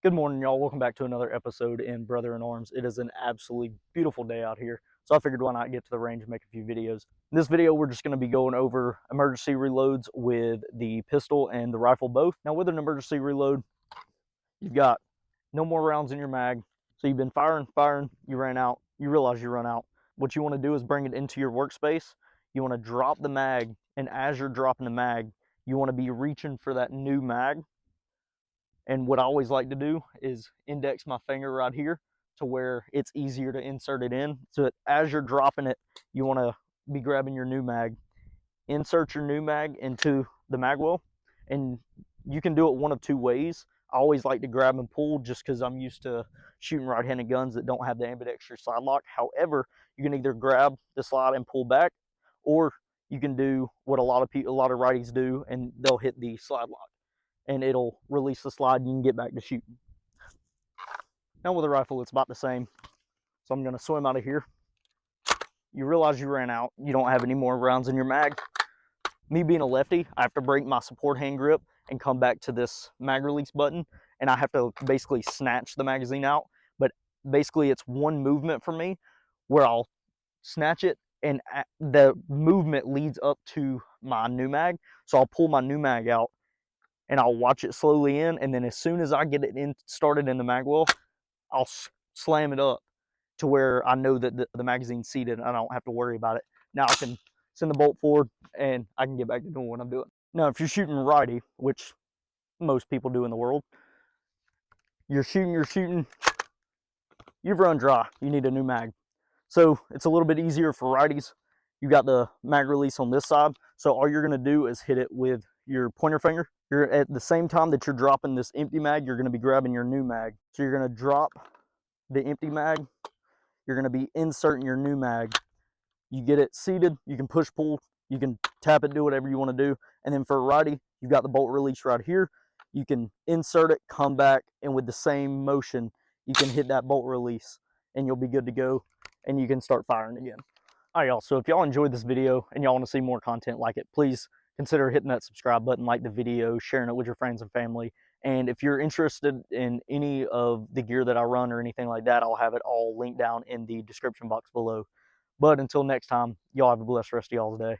Good morning, y'all. Welcome back to another episode in Brother in Arms. It is an absolutely beautiful day out here, so I figured why not get to the range and make a few videos. In this video, we're just going to be going over emergency reloads with the pistol and the rifle both. Now, with an emergency reload, you've got no more rounds in your mag, so you've been firing, you ran out, you realize you run out. What you want to do is bring it into your workspace. You want to drop the mag, and as you're dropping the mag, you want to be reaching for that new mag. And what I always like to do is index my finger right here to where it's easier to insert it in. So that as you're dropping it, you want to be grabbing your new mag, insert your new mag into the mag well, and you can do it one of two ways. I always like to grab and pull just because I'm used to shooting right-handed guns that don't have the ambidextrous slide lock. However, you can either grab the slide and pull back, or you can do what a lot of righties do, and they'll hit the slide lock and it'll release the slide and you can get back to shooting. Now with a rifle, it's about the same. So I'm going to swim out of here. You realize you ran out. You don't have any more rounds in your mag. Me being a lefty, I have to break my support hand grip and come back to this mag release button, and I have to basically snatch the magazine out. But basically it's one movement for me where I'll snatch it and the movement leads up to my new mag. So I'll pull my new mag out and I'll watch it slowly in, and then as soon as I get it started in the mag well, I'll slam it up to where I know that the magazine's seated and I don't have to worry about it. Now I can send the bolt forward and I can get back to doing what I'm doing. Now if you're shooting righty, which most people do in the world, you're shooting, you've run dry, you need a new mag. So it's a little bit easier for righties. You got the mag release on this side, so all you're going to do is hit it with your pointer finger. You're at the same time that you're dropping this empty mag, you're going to be grabbing your new mag. So you're going to drop the empty mag, you're going to be inserting your new mag. You get it seated, you can push pull, you can tap it, do whatever you want to do. And then for a righty, you've got the bolt release right here. You can insert it, come back, and with the same motion, you can hit that bolt release and you'll be good to go and you can start firing again. All right, y'all, so if y'all enjoyed this video and y'all want to see more content like it, please consider hitting that subscribe button, like the video, sharing it with your friends and family. And if you're interested in any of the gear that I run or anything like that, I'll have it all linked down in the description box below. But until next time, y'all have a blessed rest of y'all's day.